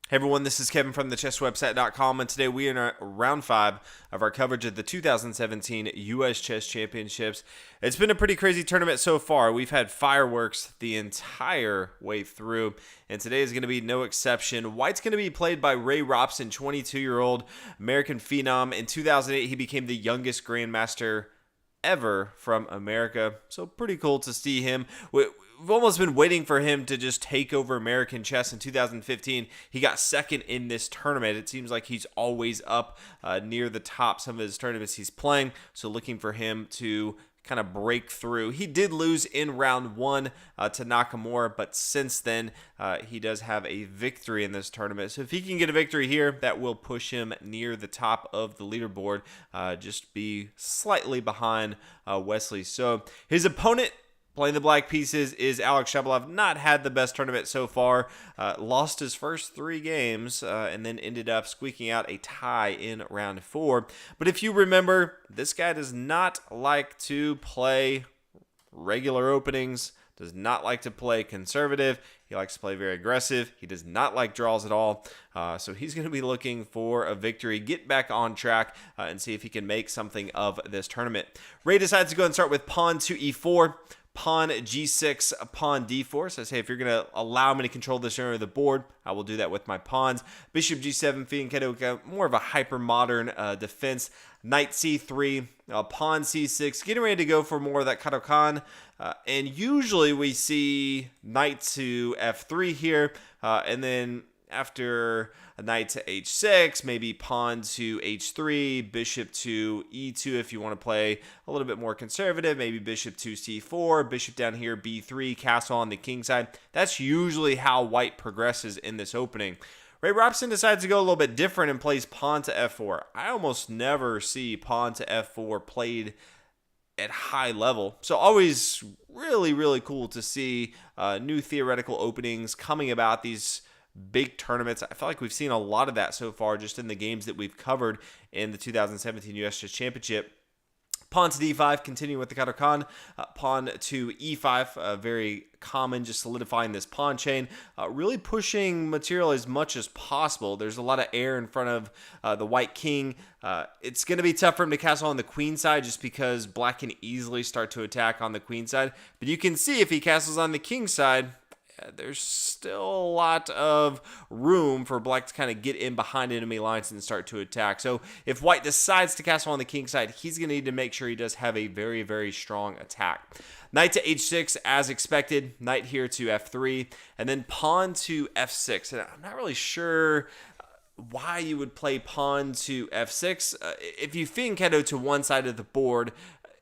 Hey everyone, this is Kevin from thechesswebsite.com, and today we are in round 5 of our coverage of the 2017 U.S. Chess Championships. It's been a pretty crazy tournament so far. We've had fireworks the entire way through, and today is going to be no exception. White's going to be played by Ray Robson, 22-year-old American phenom. In 2008, he became the youngest grandmaster ever from America, so pretty cool to see him. We've almost been waiting for him to just take over American chess. In 2015, he got second in this tournament. It seems like he's always up near the top some of his tournaments he's playing, so looking for him to kind of break through. He did lose in round 1 to Nakamura, but since then he does have a victory in this tournament. So if he can get a victory here, that will push him near the top of the leaderboard, just be slightly behind Wesley. So his opponent playing the black pieces is Alex Shabalov. Not had the best tournament so far. Lost his first 3 games and then ended up squeaking out a tie in round 4. But if you remember, this guy does not like to play regular openings, does not like to play conservative. He likes to play very aggressive. He does not like draws at all. So he's going to be looking for a victory, get back on track, and see if he can make something of this tournament. Ray decides to go and start with pawn to e4. Pawn g6, pawn d4. So I say, if you're going to allow me to control this area of the board, I will do that with my pawns. Bishop g7, fianchetto, more of a hyper-modern defense. Knight c3, pawn c6, getting ready to go for more of that Kato-kan. And usually we see knight to f3 here, and then after a knight to h6, maybe pawn to h3, bishop to e2 if you want to play a little bit more conservative, maybe bishop to c4, bishop down here, b3, castle on the king side. That's usually how white progresses in this opening. Ray Robson decides to go a little bit different and plays pawn to f4. I almost never see pawn to f4 played at high level. So always really, really cool to see new theoretical openings coming about these big tournaments. I feel like we've seen a lot of that so far just in the games that we've covered in the 2017 U.S. Chess Championship. Pawn to d5, continuing with the Kato-kan. Pawn to e5, very common, just solidifying this pawn chain. Really pushing material as much as possible. There's a lot of air in front of the white king. It's going to be tough for him to castle on the queen side just because black can easily start to attack on the queen side. But you can see if he castles on the king side, there's still a lot of room for black to kind of get in behind enemy lines and start to attack. So if white decides to castle on the king side, he's going to need to make sure he does have a very, very strong attack. Knight to h6 as expected, knight here to f3, and then pawn to f6. And I'm not really sure why you would play pawn to f6. If you fianchetto to one side of the board,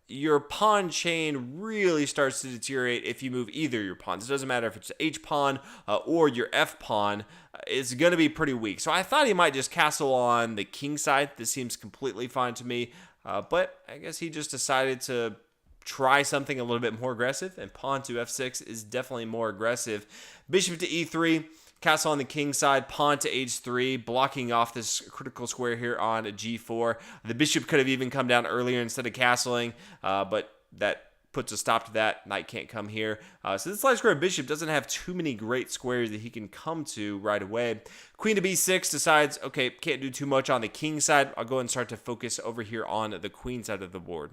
your pawn chain really starts to deteriorate if you move either your pawns. It doesn't matter if it's H pawn or your F pawn. It's going to be pretty weak. So I thought he might just castle on the king side. This seems completely fine to me. But I guess he just decided to try something a little bit more aggressive. And pawn to F6 is definitely more aggressive. Bishop to E3. Castle on the king side, pawn to h3, blocking off this critical square here on g4. The bishop could have even come down earlier instead of castling, but that puts a stop to that. Knight can't come here. So this light square bishop doesn't have too many great squares that he can come to right away. Queen to b6 decides, okay, can't do too much on the king side. I'll go and start to focus over here on the queen side of the board.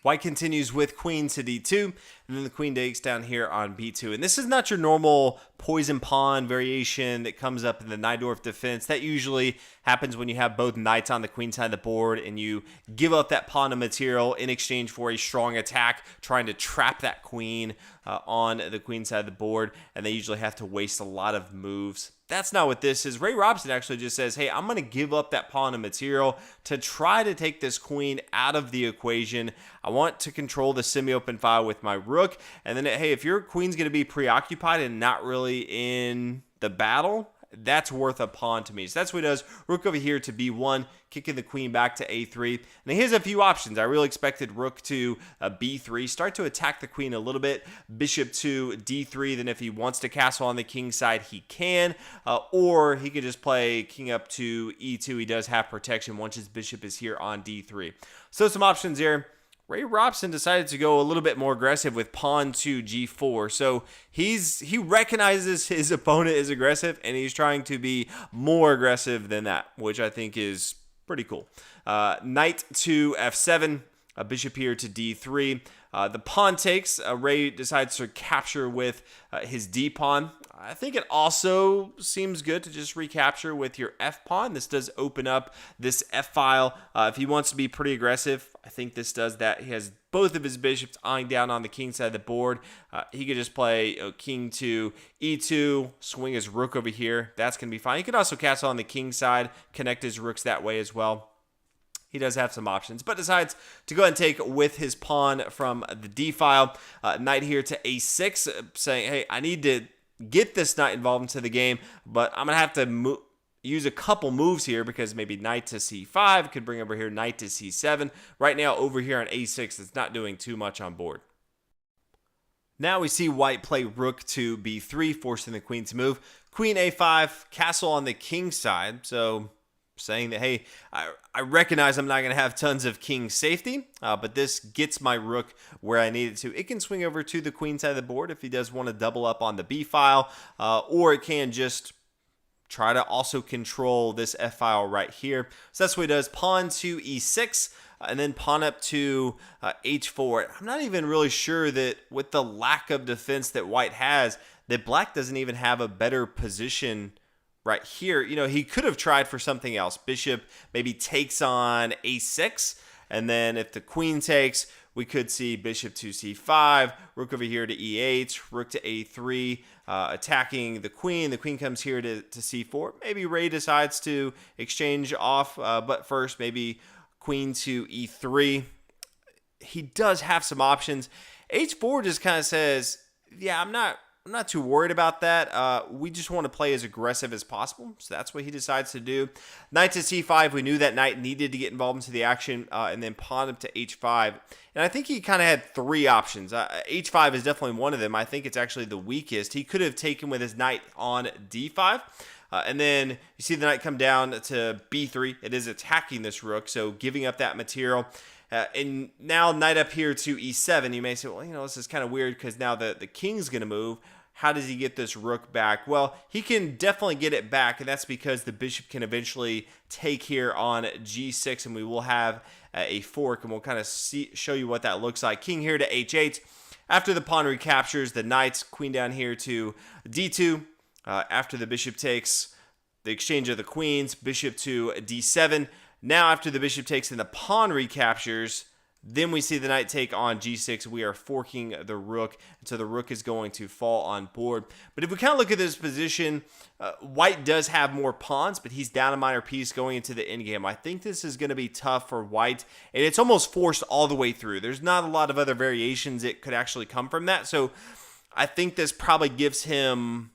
White continues with queen to d2, and then the queen takes down here on b2. And this is not your normal poison pawn variation that comes up in the Najdorf defense. That usually happens when you have both knights on the queen side of the board and you give up that pawn of material in exchange for a strong attack, trying to trap that queen on the queen side of the board, and they usually have to waste a lot of moves. That's not what this is. Ray Robson actually just says, hey, I'm going to give up that pawn of material to try to take this queen out of the equation. I want to control the semi-open file with my rook. And then, hey, if your queen's going to be preoccupied and not really in the battle, that's worth a pawn to me. So that's what he does. Rook over here to b1, kicking the queen back to a3. Now here's a few options. I really expected rook to b3, start to attack the queen a little bit. Bishop to d3, then if he wants to castle on the king side, he can. Or he could just play king up to e2. He does have protection once his bishop is here on d3. So some options here. Ray Robson decided to go a little bit more aggressive with pawn to g4. So he recognizes his opponent is aggressive, and he's trying to be more aggressive than that, which I think is pretty cool. Knight to f7, a bishop here to d3. The pawn takes. Ray decides to capture with his d pawn. I think it also seems good to just recapture with your f pawn. This does open up this f file. If he wants to be pretty aggressive, I think this does that. He has both of his bishops eyeing down on the king side of the board. He could just play king to e2, swing his rook over here. That's going to be fine. He could also castle on the king side, connect his rooks that way as well. He does have some options, but decides to go ahead and take with his pawn from the d file. Knight here to a6, saying, hey, I need to get this knight involved into the game, but I'm going to have to use a couple moves here because maybe knight to c5 could bring over here knight to c7. Right now over here on a6, it's not doing too much on board. Now we see white play rook to b3, forcing the queen to move. Queen a5, castle on the king side, so saying that, hey, I recognize I'm not going to have tons of king safety, but this gets my rook where I need it to. It can swing over to the queen side of the board if he does want to double up on the b file, or it can just try to also control this f file right here. So that's what he does. Pawn to e6, and then pawn up to h4. I'm not even really sure that with the lack of defense that white has, that black doesn't even have a better position right here. You know, he could have tried for something else. Bishop maybe takes on a6, and then if the queen takes, we could see bishop to c5, rook over here to e8, rook to a3, attacking the queen. The queen comes here to c4. Maybe Ray decides to exchange off, but first maybe queen to e3. He does have some options. h4 just kind of says, yeah, I'm not too worried about that. We just want to play as aggressive as possible. So that's what he decides to do. Knight to c5. We knew that knight needed to get involved into the action. And then pawn up to h5. And I think he kind of had three options. h5 is definitely one of them. I think it's actually the weakest. He could have taken with his knight on d5. And then you see the knight come down to b3. It is attacking this rook, so giving up that material. And now knight up here to e7. You may say, well, you know, this is kind of weird because now the king's going to move. How does he get this rook back? Well, he can definitely get it back, and that's because the bishop can eventually take here on g6, and we will have a fork, and we'll kind of show you what that looks like. King here to h8. After the pawn recaptures, the knight's queen down here to d2. After the bishop takes, the exchange of the queens, bishop to d7. Now after the bishop takes and the pawn recaptures, then we see the knight take on g6. We are forking the rook, so the rook is going to fall on board. But if we kind of look at this position, white does have more pawns, but he's down a minor piece going into the endgame. I think this is going to be tough for white, and it's almost forced all the way through. There's not a lot of other variations that could actually come from that, so I think this probably gives him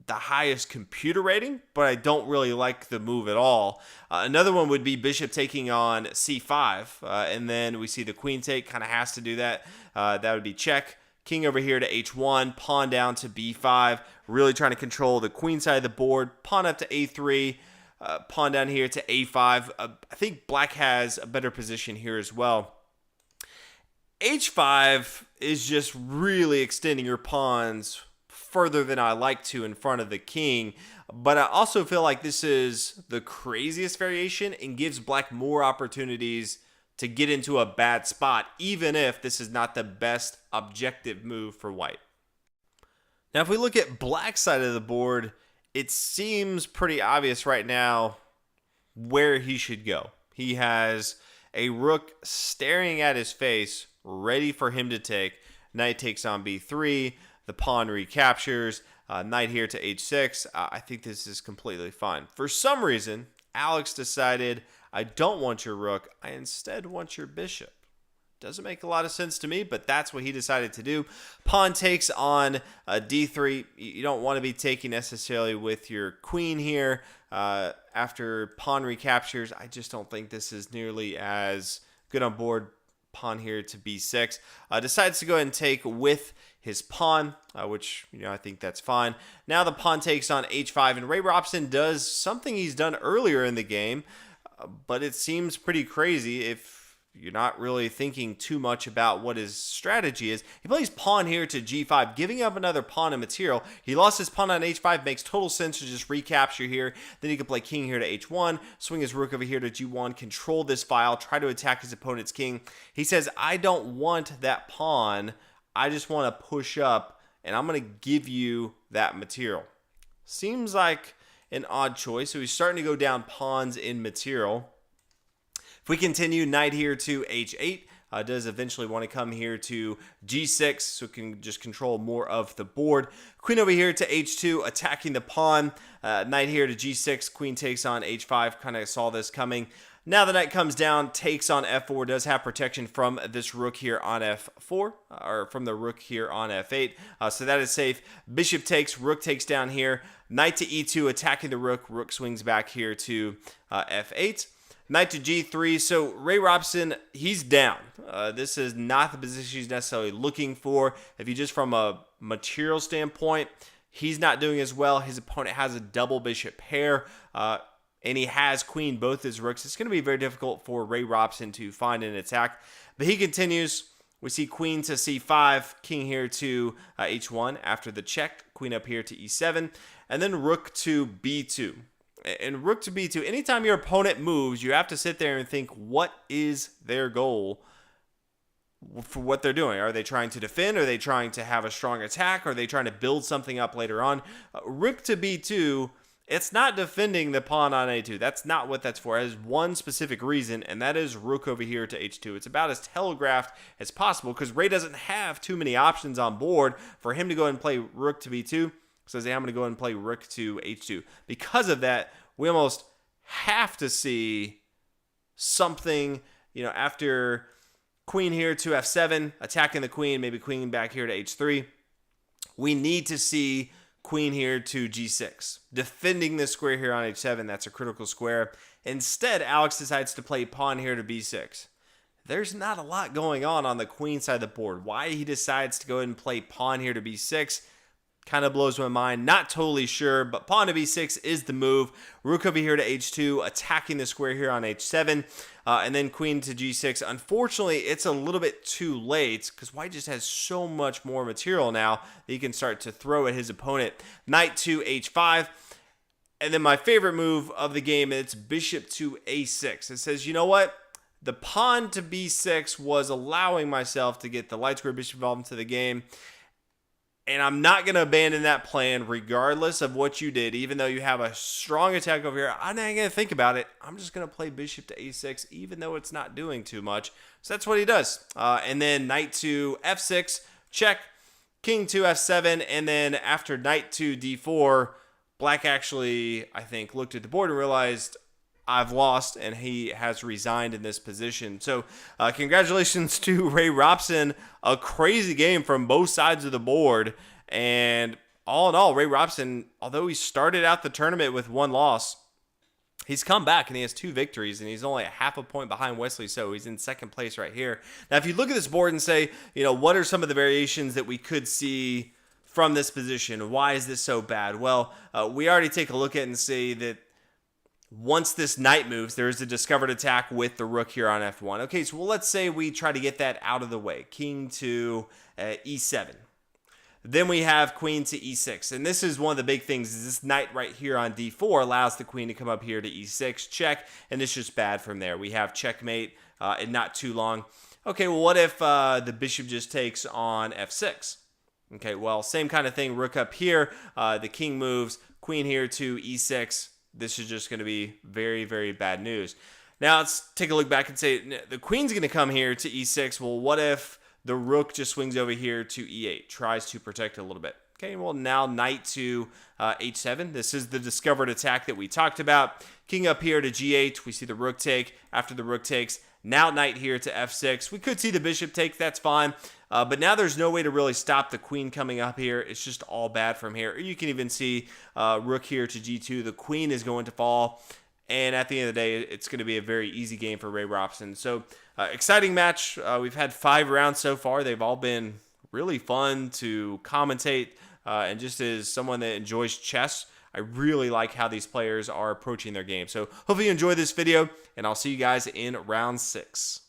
the highest computer rating, but I don't really like the move at all. Another one would be bishop taking on c5, and then we see the queen take, kind of has to do that. That would be check. King over here to h1, pawn down to b5, really trying to control the queen side of the board. Pawn up to a3, pawn down here to a5. I think black has a better position here as well. h5 is just really extending your pawns further than I like to in front of the king, but I also feel like this is the craziest variation and gives black more opportunities to get into a bad spot, even if this is not the best objective move for white. Now, if we look at black's side of the board, it seems pretty obvious right now where he should go. He has a rook staring at his face, ready for him to take. Knight takes on b3. The pawn recaptures, knight here to h6. I think this is completely fine. For some reason, Alex decided, I don't want your rook. I instead want your bishop. Doesn't make a lot of sense to me, but that's what he decided to do. Pawn takes on d3. You don't want to be taking necessarily with your queen here. After pawn recaptures, I just don't think this is nearly as good on board. Pawn here to b6. Decides to go ahead and take with his pawn, which, you know, I think that's fine. Now the pawn takes on h5, and Ray Robson does something he's done earlier in the game, but it seems pretty crazy. If you're not really thinking too much about what his strategy is. He plays pawn here to g5, giving up another pawn and material. He lost his pawn on h5, makes total sense to just recapture here. Then he can play king here to h1, swing his rook over here to g1, control this file, try to attack his opponent's king. He says, I don't want that pawn. I just want to push up, and I'm going to give you that material. Seems like an odd choice. So he's starting to go down pawns in material. If we continue, knight here to h8, does eventually want to come here to g6, so it can just control more of the board. Queen over here to h2, attacking the pawn. Knight here to g6, queen takes on h5, kind of saw this coming. Now the knight comes down, takes on f4, does have protection from this rook here on f4, or from the rook here on f8, so that is safe. Bishop takes, rook takes down here, knight to e2, attacking the rook, rook swings back here to f8. Knight to g3, so Ray Robson, he's down. This is not the position he's necessarily looking for. If you just from a material standpoint, he's not doing as well. His opponent has a double bishop pair, and he has queen both his rooks. It's going to be very difficult for Ray Robson to find an attack, but he continues. We see queen to c5, king here to h1 after the check, queen up here to e7, and then rook to b2. And rook to b2, anytime your opponent moves, you have to sit there and think, what is their goal for what they're doing? Are they trying to defend? Are they trying to have a strong attack? Are they trying to build something up later on? Rook to b2, it's not defending the pawn on a2. That's not what that's for. It has one specific reason, and that is rook over here to h2. It's about as telegraphed as possible because Ray doesn't have too many options on board for him to go and play rook to b2. Says, hey, I'm going to go and play rook to h2. Because of that, we almost have to see something, after queen here to f7, attacking the queen, maybe queen back here to h3. We need to see queen here to g6. Defending this square here on h7, that's a critical square. Instead, Alex decides to play pawn here to b6. There's not a lot going on the queen side of the board. Why he decides to go ahead and play pawn here to b6 kind of blows my mind. Not totally sure, but pawn to b6 is the move. Rook over here to h2, attacking the square here on h7, and then queen to g6. Unfortunately, it's a little bit too late because white just has so much more material now that he can start to throw at his opponent. Knight to h5, and then my favorite move of the game, it's bishop to a6. It says, you know what? The pawn to b6 was allowing myself to get the light square bishop involved into the game. And I'm not going to abandon that plan regardless of what you did. Even though you have a strong attack over here, I'm not going to think about it. I'm just going to play bishop to a6, even though it's not doing too much. So that's what he does. And then knight to f6, check, king to f7, and then after knight to d4, black actually, I think, looked at the board and realized, I've lost, and he has resigned in this position. So congratulations to Ray Robson. A crazy game from both sides of the board. And all in all, Ray Robson, although he started out the tournament with one loss, he's come back and he has 2 victories, and he's only a half a point behind Wesley. So he's in second place right here. Now, if you look at this board and say, what are some of the variations that we could see from this position? Why is this so bad? Well, we already take a look at it and say that once this knight moves, there is a discovered attack with the rook here on f1. Okay, so let's say we try to get that out of the way. King to e7. Then we have queen to e6. And this is one of the big things, is this knight right here on d4 allows the queen to come up here to e6, check, and it's just bad from there. We have checkmate in not too long. Okay, well, what if the bishop just takes on f6? Okay, well, same kind of thing. Rook up here. The king moves. Queen here to e6. This is just going to be very, very bad news. Now, let's take a look back and say the queen's going to come here to e6. Well, what if the rook just swings over here to e8, tries to protect it a little bit? Okay, well, now knight to h7. This is the discovered attack that we talked about. King up here to g8. We see the rook take. After the rook takes, now knight here to f6. We could see the bishop take. That's fine. But now there's no way to really stop the queen coming up here. It's just all bad from here. You can even see rook here to g2. The queen is going to fall. And at the end of the day, it's going to be a very easy game for Ray Robson. So exciting match. We've had 5 rounds so far. They've all been really fun to commentate. And just as someone that enjoys chess, I really like how these players are approaching their game. So hopefully you enjoyed this video, and I'll see you guys in round 6.